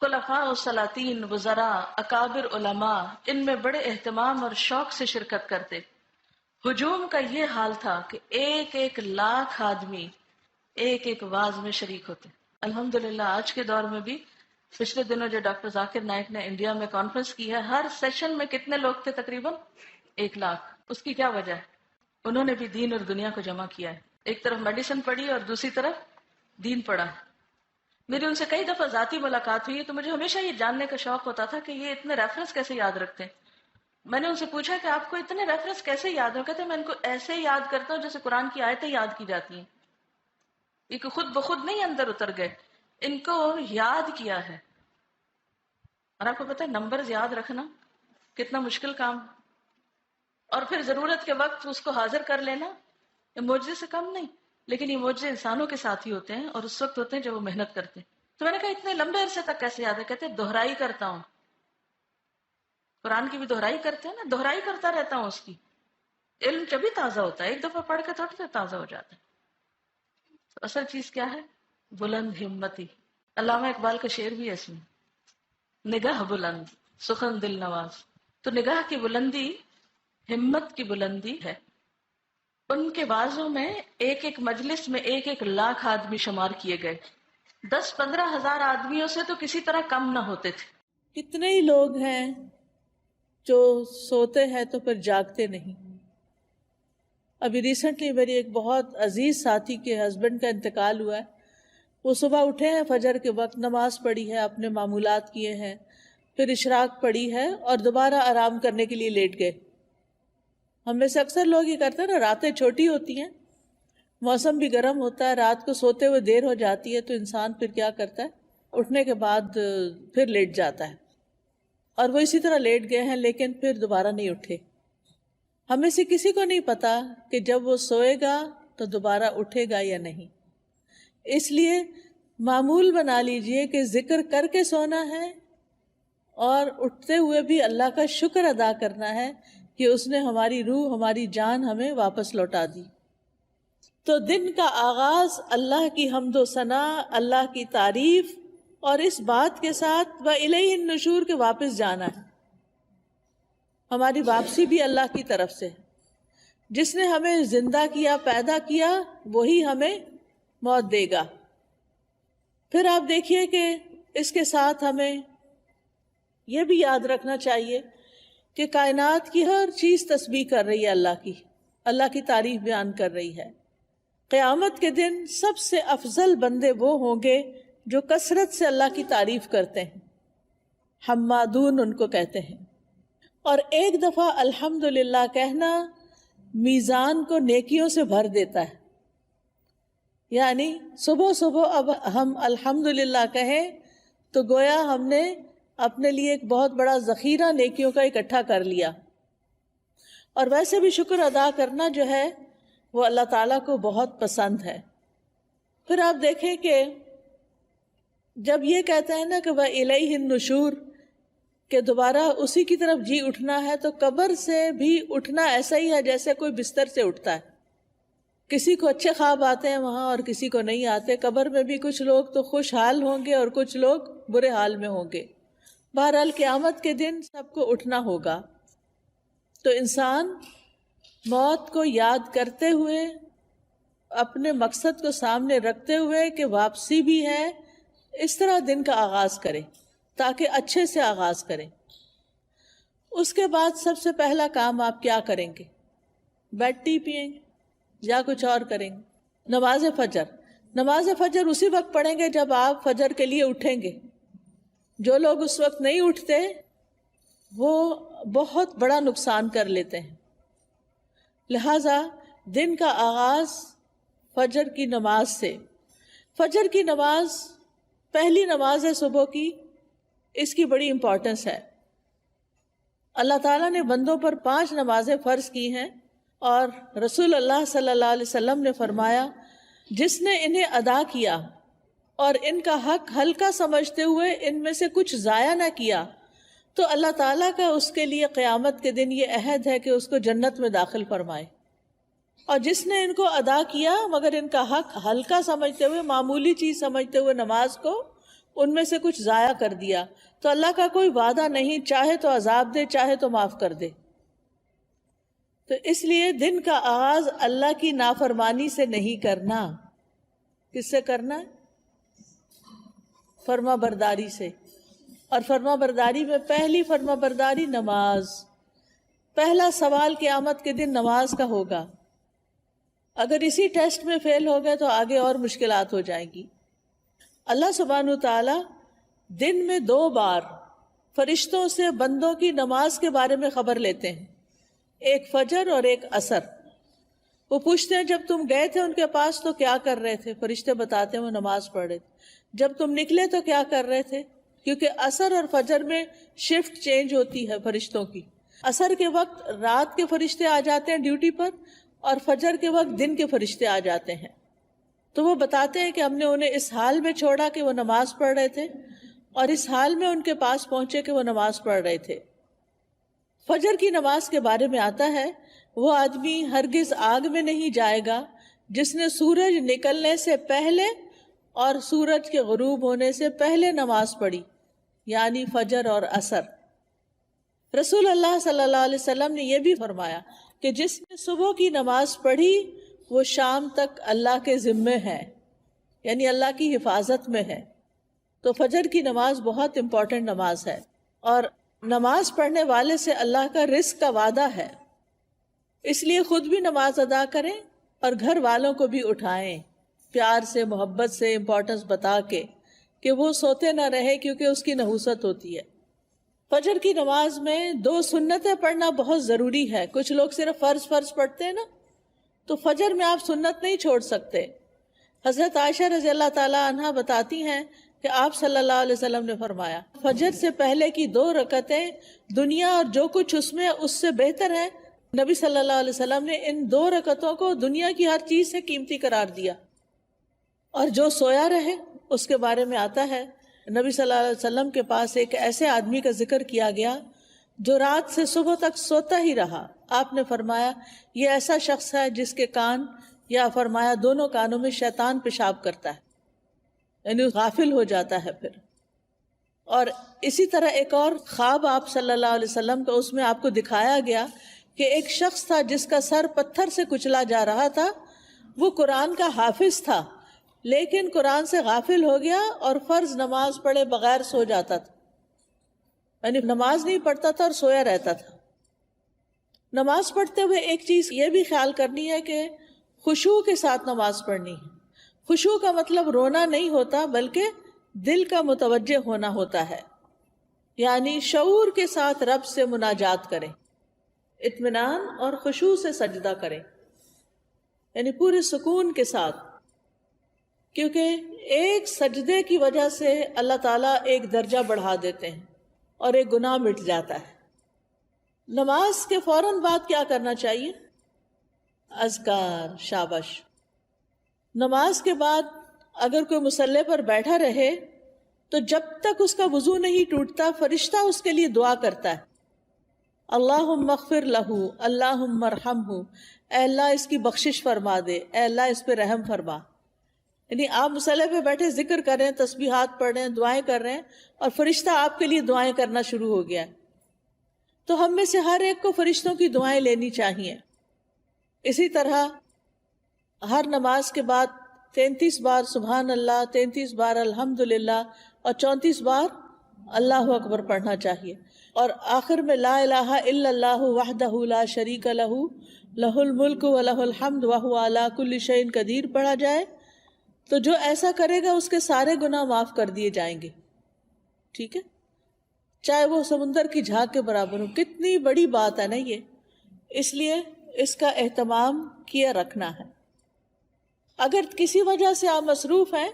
خلفاء و سلاطین، وزراء، اکابر علماء ان میں بڑے اہتمام اور شوق سے شرکت کرتے۔ ہجوم کا یہ حال تھا کہ ایک ایک لاکھ آدمی ایک ایک واز میں شریک ہوتے۔ الحمدللہ آج کے دور میں بھی پچھلے دنوں جو ڈاکٹر ذاکر نائک نے انڈیا میں کانفرنس کی ہے، ہر سیشن میں کتنے لوگ تھے؟ تقریباً 1 لاکھ۔ اس کی کیا وجہ ہے؟ انہوں نے بھی دین اور دنیا کو جمع کیا ہے۔ ایک طرف میڈیسن پڑھی اور دوسری طرف دین پڑھا۔ میری ان سے کئی دفعہ ذاتی ملاقات ہوئی ہے تو مجھے ہمیشہ یہ جاننے کا شوق ہوتا تھا کہ یہ اتنے ریفرنس کیسے یاد رکھتے ہیں۔ میں نے ان سے پوچھا کہ آپ کو اتنے ریفرنس کیسے یاد ہو؟ کہتے ہیں میں ان کو ایسے یاد کرتا ہوں جیسے قرآن کی آیتیں یاد کی جاتی ہیں۔ یہ کہ خود بخود نہیں اندر اتر گئے، ان کو یاد کیا ہے۔ اور آپ کو پتہ ہے نمبرز یاد رکھنا کتنا مشکل کام، اور پھر ضرورت کے وقت اس کو حاضر کر لینا، یہ معجزے سے کم نہیں۔ لیکن یہ معجزے انسانوں کے ساتھ ہی ہوتے ہیں اور اس وقت ہوتے ہیں جب وہ محنت کرتے ہیں۔ تو میں نے کہا اتنے لمبے عرصے تک کیسے یاد ہے؟ کہتے ہیں دہرائی کرتا ہوں۔ قرآن کی بھی دہرائی کرتے ہیں نا، دہرائی کرتا رہتا ہوں اس کی۔ علم جبھی تازہ ہوتا ہے، ایک دفعہ پڑھ کے تھوڑا سا تازہ ہو جاتا ہے۔ تو اصل چیز کیا ہے؟ بلند ہمتی۔ علامہ اقبال کا شعر بھی ہے اس میں، نگاہ بلند سخن دل نواز۔ تو نگاہ کی بلندی ہمت کی بلندی ہے۔ ان کے بازوں میں ایک ایک مجلس میں ایک ایک لاکھ آدمی شمار کیے گئے۔ 10-15 ہزار آدمیوں سے تو کسی طرح کم نہ ہوتے تھے۔ کتنے ہی لوگ ہیں جو سوتے ہیں تو پھر جاگتے نہیں۔ ابھی ریسنٹلی میری ایک بہت عزیز ساتھی کے ہسبینڈ کا انتقال ہوا ہے۔ وہ صبح اٹھے ہیں، فجر کے وقت نماز پڑھی ہے، اپنے معمولات کیے ہیں، پھر اشراق پڑھی ہے اور دوبارہ آرام کرنے کے لیے لیٹ گئے۔ ہم میں سے اکثر لوگ یہ کرتے ہیں نا، راتیں چھوٹی ہوتی ہیں، موسم بھی گرم ہوتا ہے، رات کو سوتے ہوئے دیر ہو جاتی ہے تو انسان پھر کیا کرتا ہے، اٹھنے کے بعد پھر لیٹ جاتا ہے۔ اور وہ اسی طرح لیٹ گئے ہیں لیکن پھر دوبارہ نہیں اٹھے۔ ہمیں سے کسی کو نہیں پتا کہ جب وہ سوئے گا تو دوبارہ اٹھے گا یا نہیں۔ اس لیے معمول بنا لیجئے کہ ذکر کر کے سونا ہے اور اٹھتے ہوئے بھی اللہ کا شکر ادا کرنا ہے کہ اس نے ہماری روح، ہماری جان ہمیں واپس لوٹا دی۔ تو دن کا آغاز اللہ کی حمد و ثنا، اللہ کی تعریف اور اس بات کے ساتھ وَإِلَيْهِ النُّشُورُ کے واپس جانا ہے۔ ہماری واپسی بھی اللہ کی طرف سے۔ جس نے ہمیں زندہ کیا، پیدا کیا، وہی ہمیں موت دے گا۔ پھر آپ دیکھیے کہ اس کے ساتھ ہمیں یہ بھی یاد رکھنا چاہیے کہ کائنات کی ہر چیز تسبیح کر رہی ہے اللہ کی تعریف بیان کر رہی ہے۔ قیامت کے دن سب سے افضل بندے وہ ہوں گے جو کثرت سے اللہ کی تعریف کرتے ہیں، حمادون ان کو کہتے ہیں۔ اور ایک دفعہ الحمدللہ کہنا میزان کو نیکیوں سے بھر دیتا ہے۔ یعنی صبح صبح اب ہم الحمدللہ کہیں تو گویا ہم نے اپنے لیے ایک بہت بڑا ذخیرہ نیکیوں کا اکٹھا کر لیا۔ اور ویسے بھی شکر ادا کرنا جو ہے وہ اللہ تعالیٰ کو بہت پسند ہے۔ پھر آپ دیکھیں کہ جب یہ کہتے ہیں نا کہ وَإِلَيْهِ النُّشُورُ کہ دوبارہ اسی کی طرف جی اٹھنا ہے، تو قبر سے بھی اٹھنا ایسا ہی ہے جیسے کوئی بستر سے اٹھتا ہے۔ کسی کو اچھے خواب آتے ہیں وہاں اور کسی کو نہیں آتے۔ قبر میں بھی کچھ لوگ تو خوشحال ہوں گے اور کچھ لوگ برے حال میں ہوں گے۔ بہرحال قیامت کے دن سب کو اٹھنا ہوگا۔ تو انسان موت کو یاد کرتے ہوئے، اپنے مقصد کو سامنے رکھتے ہوئے کہ واپسی بھی ہے، اس طرح دن کا آغاز کرے تاکہ اچھے سے آغاز کریں۔ اس کے بعد سب سے پہلا کام آپ کیا کریں گے؟ بیڈ ٹی پیئیں گے یا کچھ اور کریں گے؟ نماز فجر۔ نماز فجر اسی وقت پڑھیں گے جب آپ فجر کے لیے اٹھیں گے۔ جو لوگ اس وقت نہیں اٹھتے وہ بہت بڑا نقصان کر لیتے ہیں۔ لہذا دن کا آغاز فجر کی نماز سے۔ فجر کی نماز پہلی نماز ہے صبح کی، اس کی بڑی امپورٹنس ہے۔ اللہ تعالیٰ نے بندوں پر 5 نمازیں فرض کی ہیں اور رسول اللہ صلی اللہ علیہ وسلم نے فرمایا جس نے انہیں ادا کیا اور ان کا حق ہلکا سمجھتے ہوئے ان میں سے کچھ ضائع نہ کیا تو اللہ تعالیٰ کا اس کے لیے قیامت کے دن یہ عہد ہے کہ اس کو جنت میں داخل فرمائے۔ اور جس نے ان کو ادا کیا مگر ان کا حق ہلکا سمجھتے ہوئے، معمولی چیز سمجھتے ہوئے نماز کو، ان میں سے کچھ ضائع کر دیا، تو اللہ کا کوئی وعدہ نہیں، چاہے تو عذاب دے چاہے تو معاف کر دے۔ تو اس لیے دن کا آغاز اللہ کی نافرمانی سے نہیں کرنا۔ کس سے کرنا ہے؟ فرما برداری سے۔ اور فرما برداری میں پہلی فرما برداری نماز۔ پہلا سوال قیامت کے دن نماز کا ہوگا۔ اگر اسی ٹیسٹ میں فیل ہو گئے تو آگے اور مشکلات ہو جائیں گی۔ اللہ سبحانہ تعالی دن میں 2 بار فرشتوں سے بندوں کی نماز کے بارے میں خبر لیتے ہیں، ایک فجر اور ایک عصر۔ وہ پوچھتے ہیں جب تم گئے تھے ان کے پاس تو کیا کر رہے تھے؟ فرشتے بتاتے ہیں وہ نماز پڑھ رہے تھے۔ جب تم نکلے تو کیا کر رہے تھے؟ کیونکہ عصر اور فجر میں شفٹ چینج ہوتی ہے فرشتوں کی۔ عصر کے وقت رات کے فرشتے آ جاتے ہیں ڈیوٹی پر، اور فجر کے وقت دن کے فرشتے آ جاتے ہیں۔ تو وہ بتاتے ہیں کہ ہم نے انہیں اس حال میں چھوڑا کہ وہ نماز پڑھ رہے تھے، اور اس حال میں ان کے پاس پہنچے کہ وہ نماز پڑھ رہے تھے۔ فجر کی نماز کے بارے میں آتا ہے وہ آدمی ہرگز آگ میں نہیں جائے گا جس نے سورج نکلنے سے پہلے اور سورج کے غروب ہونے سے پہلے نماز پڑھی، یعنی فجر اور عصر۔ رسول اللہ صلی اللہ علیہ وسلم نے یہ بھی فرمایا کہ جس نے صبح کی نماز پڑھی وہ شام تک اللہ کے ذمے ہے، یعنی اللہ کی حفاظت میں ہے۔ تو فجر کی نماز بہت امپورٹنٹ نماز ہے، اور نماز پڑھنے والے سے اللہ کا رزق کا وعدہ ہے۔ اس لیے خود بھی نماز ادا کریں اور گھر والوں کو بھی اٹھائیں، پیار سے، محبت سے، امپورٹنس بتا کے کہ وہ سوتے نہ رہے، کیونکہ اس کی نحوست ہوتی ہے۔ فجر کی نماز میں 2 سنتیں پڑھنا بہت ضروری ہے۔ کچھ لوگ صرف فرض پڑھتے ہیں نا، تو فجر میں آپ سنت نہیں چھوڑ سکتے۔ حضرت عائشہ رضی اللہ تعالی عنہا بتاتی ہیں کہ آپ صلی اللہ علیہ وسلم نے فرمایا فجر سے پہلے کی 2 رکعتیں دنیا اور جو کچھ اس میں اس سے بہتر ہے۔ نبی صلی اللہ علیہ وسلم نے ان 2 رکعتوں کو دنیا کی ہر چیز سے قیمتی قرار دیا۔ اور جو سویا رہے اس کے بارے میں آتا ہے نبی صلی اللہ علیہ وسلم کے پاس ایک ایسے آدمی کا ذکر کیا گیا جو رات سے صبح تک سوتا ہی رہا۔ آپ نے فرمایا یہ ایسا شخص ہے جس کے کان، یا فرمایا دونوں کانوں میں شیطان پیشاب کرتا ہے، یعنی غافل ہو جاتا ہے پھر۔ اور اسی طرح ایک اور خواب آپ صلی اللہ علیہ وسلم کا، اس میں آپ کو دکھایا گیا کہ ایک شخص تھا جس کا سر پتھر سے کچلا جا رہا تھا۔ وہ قرآن کا حافظ تھا لیکن قرآن سے غافل ہو گیا اور فرض نماز پڑھے بغیر سو جاتا تھا، یعنی نماز نہیں پڑھتا تھا اور سویا رہتا تھا۔ نماز پڑھتے ہوئے ایک چیز یہ بھی خیال کرنی ہے کہ خشوع کے ساتھ نماز پڑھنی ہے۔ خشوع کا مطلب رونا نہیں ہوتا بلکہ دل کا متوجہ ہونا ہوتا ہے، یعنی شعور کے ساتھ رب سے مناجات کریں، اطمینان اور خشوع سے سجدہ کریں، یعنی پورے سکون کے ساتھ، کیونکہ ایک سجدے کی وجہ سے اللہ تعالیٰ ایک درجہ بڑھا دیتے ہیں اور ایک گناہ مٹ جاتا ہے۔ نماز کے فوراً بعد کیا کرنا چاہیے؟ اذکار، شابش۔ نماز کے بعد اگر کوئی مصلی پر بیٹھا رہے تو جب تک اس کا وضو نہیں ٹوٹتا فرشتہ اس کے لیے دعا کرتا ہے، اللہم اغفر لہ، اللہم ارحمہ، اے اللہ اس کی بخشش فرما دے، اے اللہ اس پہ رحم فرما۔ یعنی آپ مصلی پہ بیٹھے ذکر کر رہے ہیں، تسبیحات پڑھ رہے ہیں، دعائیں کر رہے ہیں، اور فرشتہ آپ کے لیے دعائیں کرنا شروع ہو گیا ہے۔ تو ہم میں سے ہر ایک کو فرشتوں کی دعائیں لینی چاہیے۔ اسی طرح ہر نماز کے بعد 33 بار سبحان اللہ، 33 بار الحمدللہ اور 34 بار اللہ اکبر پڑھنا چاہیے، اور آخر میں لا الہ الا اللہ وحدہ لا شریک لہ لہ الملک و لہ الحمد وہو علی کل شیء قدیر پڑھا جائے تو جو ایسا کرے گا اس کے سارے گناہ معاف کر دیے جائیں گے۔ ٹھیک ہے، چاہے وہ سمندر کی جھاگ کے برابر ہو۔ کتنی بڑی بات ہے نا یہ، اس لیے اس کا اہتمام کیا رکھنا ہے۔ اگر کسی وجہ سے آپ مصروف ہیں،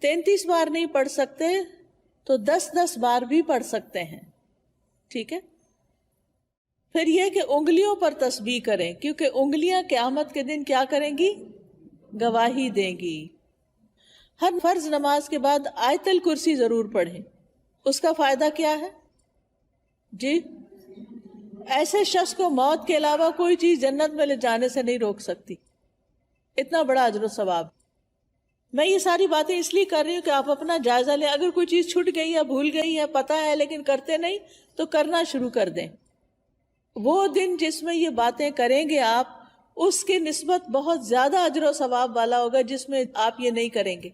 33 بار نہیں پڑھ سکتے تو 10 بار بھی پڑھ سکتے ہیں۔ ٹھیک ہے، پھر یہ کہ انگلیوں پر تسبیح کریں، کیونکہ انگلیاں قیامت کے دن کیا کریں گی؟ گواہی دیں گی۔ ہر فرض نماز کے بعد آیت الکرسی ضرور پڑھیں۔ اس کا فائدہ کیا ہے؟ جی، ایسے شخص کو موت کے علاوہ کوئی چیز جنت میں لے جانے سے نہیں روک سکتی، اتنا بڑا اجر و ثواب۔ میں یہ ساری باتیں اس لیے کر رہی ہوں کہ آپ اپنا جائزہ لیں. اگر کوئی چیز چھوٹ گئی ہے، بھول گئی ہے، پتہ ہے لیکن کرتے نہیں، تو کرنا شروع کر دیں. وہ دن جس میں یہ باتیں کریں گے آپ، اس کی نسبت بہت زیادہ اجر و ثواب والا ہوگا جس میں آپ یہ نہیں کریں گے.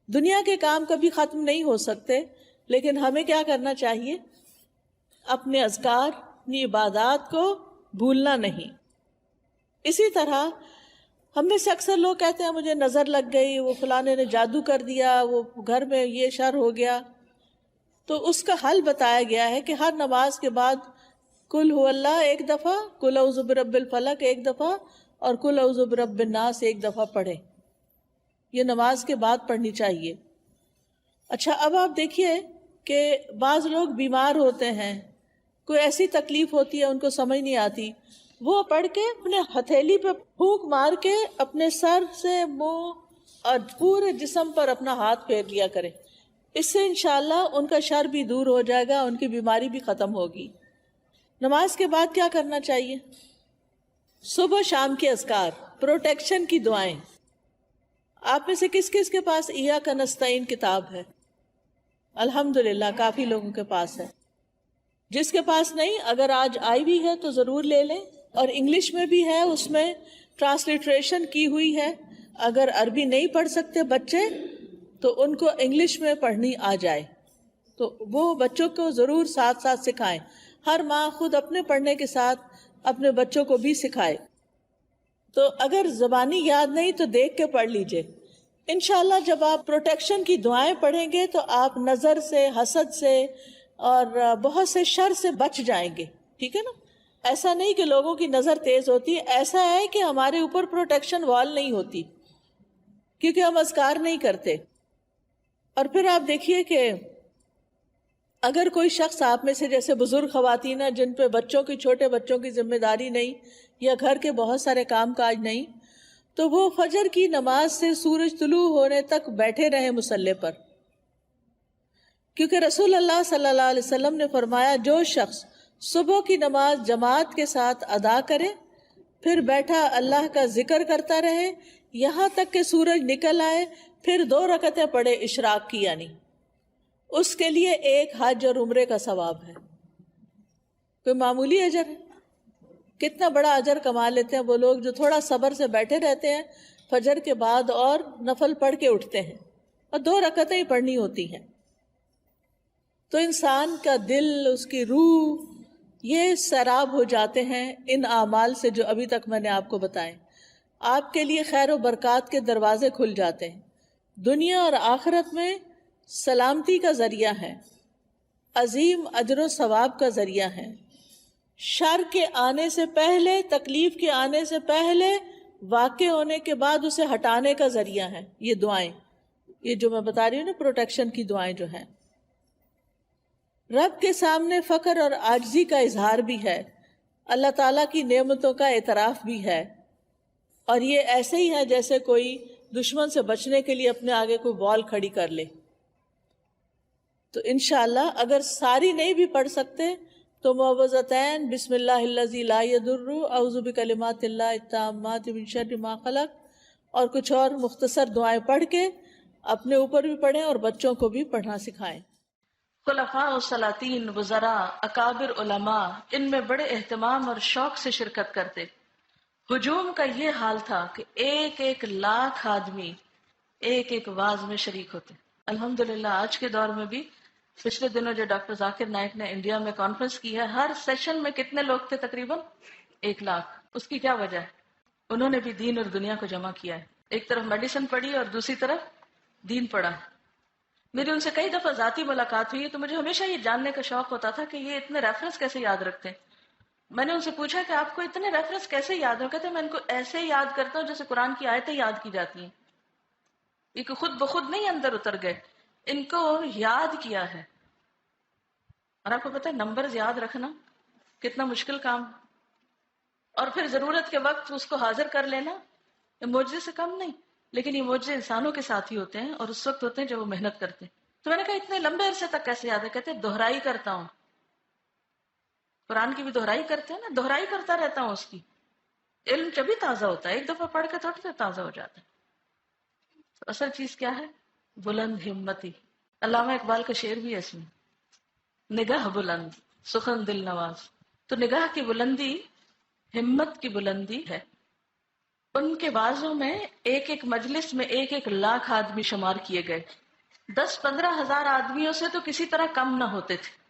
دنیا کے کام کبھی ختم نہیں ہو سکتے، لیکن ہمیں کیا کرنا چاہیے؟ اپنے اذکار، اپنی عبادات کو بھولنا نہیں. اسی طرح ہم میں سے اکثر لوگ کہتے ہیں مجھے نظر لگ گئی، وہ فلانے نے جادو کر دیا، وہ گھر میں یہ شر ہو گیا. تو اس کا حل بتایا گیا ہے کہ ہر نماز کے بعد کل ہو اللہ ایک دفعہ، کل اعوذ برب الفلق ایک دفعہ، اور کل اعوذ برب الناس ایک دفعہ پڑھیں. یہ نماز کے بعد پڑھنی چاہیے. اچھا، اب آپ دیکھیے کہ بعض لوگ بیمار ہوتے ہیں، کوئی ایسی تکلیف ہوتی ہے ان کو سمجھ نہیں آتی، وہ پڑھ کے اپنے ہتھیلی پہ پھونک مار کے اپنے سر سے منہ اور پورے جسم پر اپنا ہاتھ پھیر لیا کریں. اس سے انشاءاللہ ان کا شر بھی دور ہو جائے گا، ان کی بیماری بھی ختم ہوگی. نماز کے بعد کیا کرنا چاہیے؟ صبح شام کے اذکار، پروٹیکشن کی دعائیں. آپ میں سے کس کس کے پاس ایاک نستعین کتاب ہے؟ الحمدللہ کافی لوگوں کے پاس ہے. جس کے پاس نہیں، اگر آج آئی بھی ہے تو ضرور لے لیں. اور انگلش میں بھی ہے، اس میں ٹرانسلیٹریشن کی ہوئی ہے. اگر عربی نہیں پڑھ سکتے بچے تو ان کو انگلش میں پڑھنی آ جائے تو وہ بچوں کو ضرور ساتھ ساتھ سکھائیں. ہر ماں خود اپنے پڑھنے کے ساتھ اپنے بچوں کو بھی سکھائے. تو اگر زبانی یاد نہیں تو دیکھ کے پڑھ لیجئے. انشاءاللہ جب آپ پروٹیکشن کی دعائیں پڑھیں گے تو آپ نظر سے، حسد سے اور بہت سے شر سے بچ جائیں گے. ٹھیک ہے نا؟ ایسا نہیں کہ لوگوں کی نظر تیز ہوتی ہے، ایسا ہے کہ ہمارے اوپر پروٹیکشن وال نہیں ہوتی کیونکہ ہم اذکار نہیں کرتے. اور پھر آپ دیکھیے کہ اگر کوئی شخص آپ میں سے جیسے بزرگ خواتین ہیں جن پہ بچوں کی، چھوٹے بچوں کی ذمہ داری نہیں یا گھر کے بہت سارے کام کاج نہیں، تو وہ فجر کی نماز سے سورج طلوع ہونے تک بیٹھے رہے مصلی پر. کیونکہ رسول اللہ صلی اللہ علیہ وسلم نے فرمایا جو شخص صبح کی نماز جماعت کے ساتھ ادا کرے پھر بیٹھا اللہ کا ذکر کرتا رہے یہاں تک کہ سورج نکل آئے، پھر 2 رکعتیں پڑھے اشراق کی، یعنی اس کے لیے ایک حج اور عمرے کا ثواب ہے. کوئی معمولی اجر ہے؟ کتنا بڑا اجر کما لیتے ہیں وہ لوگ جو تھوڑا صبر سے بیٹھے رہتے ہیں فجر کے بعد اور نفل پڑھ کے اٹھتے ہیں، اور 2 رکعتیں ہی پڑھنی ہوتی ہیں. تو انسان کا دل، اس کی روح، یہ سیراب ہو جاتے ہیں ان اعمال سے جو ابھی تک میں نے آپ کو بتائے. آپ کے لیے خیر و برکات کے دروازے کھل جاتے ہیں، دنیا اور آخرت میں سلامتی کا ذریعہ ہے، عظیم اجر و ثواب کا ذریعہ ہے، شر کے آنے سے پہلے، تکلیف کے آنے سے پہلے، واقع ہونے کے بعد اسے ہٹانے کا ذریعہ ہے. یہ دعائیں، یہ جو میں بتا رہی ہوں نا پروٹیکشن کی دعائیں جو ہیں، رب کے سامنے فقر اور عاجزی کا اظہار بھی ہے، اللہ تعالیٰ کی نعمتوں کا اعتراف بھی ہے. اور یہ ایسے ہی ہے جیسے کوئی دشمن سے بچنے کے لیے اپنے آگے کوئی وال کھڑی کر لے. تو انشاءاللہ اگر ساری نہیں بھی پڑھ سکتے تو معوذتین، بسم اللہ الذی لا یضر، اعوذ بکلمات اللہ التامات من شر ما خلق، اور کچھ اور مختصر دعائیں پڑھ کے اپنے اوپر بھی پڑھیں اور بچوں کو بھی پڑھنا سکھائیں. خلفاء و سلاطین، وزراء، اکابر علماء ان میں بڑے اہتمام اور شوق سے شرکت کرتے. ہجوم کا یہ حال تھا کہ 1 لاکھ آدمی ایک واز میں شریک ہوتے. الحمدللہ آج کے دور میں بھی، پچھلے دنوں جو ڈاکٹر ذاکر نائک نے انڈیا میں کانفرنس کی ہے، ہر سیشن میں کتنے لوگ تھے؟ تقریباً 1 لاکھ. اس کی کیا وجہ ہے؟ انہوں نے بھی دین اور دنیا کو جمع کیا ہے. ایک طرف میڈیسن پڑھی اور دوسری طرف دین پڑھا. میری ان سے کئی دفعہ ذاتی ملاقات ہوئی تو مجھے ہمیشہ یہ جاننے کا شوق ہوتا تھا کہ یہ اتنے ریفرنس کیسے یاد رکھتے ہیں. میں نے ان سے پوچھا کہ آپ کو اتنے ریفرنس کیسے یاد ہو؟ کہتے ہیں میں ان کو ایسے یاد کرتا ہوں جیسے قرآن کی آیتیں یاد کی جاتی ہیں. یہ خود بخود نہیں اندر اتر گئے، ان کو یاد کیا ہے. اور آپ کو پتہ ہے نمبرز یاد رکھنا کتنا مشکل کام، اور پھر ضرورت کے وقت اس کو حاضر کر لینا، یہ معجزے سے کم نہیں. لیکن یہ معجزے انسانوں کے ساتھ ہی ہوتے ہیں اور اس وقت ہوتے ہیں جب وہ محنت کرتے ہیں. تو میں نے کہا اتنے لمبے عرصے تک کیسے یاد ہے؟ کہتے ہیں دہرائی کرتا ہوں. قرآن کی بھی دہرائی کرتے ہیں نا، دہرائی کرتا رہتا ہوں اس کی. علم جبھی تازہ ہوتا ہے، ایک دفعہ پڑھ کے تھوڑی دیر تازہ ہو جاتا ہے. اصل چیز کیا ہے؟ بلند ہمتی. علامہ اقبال کا شعر بھی ہے اس میں، نگاہ بلند سخن دل نواز. تو نگاہ کی بلندی ہمت کی بلندی ہے. ان کے بازوں میں ایک ایک مجلس میں ایک ایک لاکھ آدمی شمار کیے گئے. 10-15 ہزار آدمیوں سے تو کسی طرح کم نہ ہوتے تھے.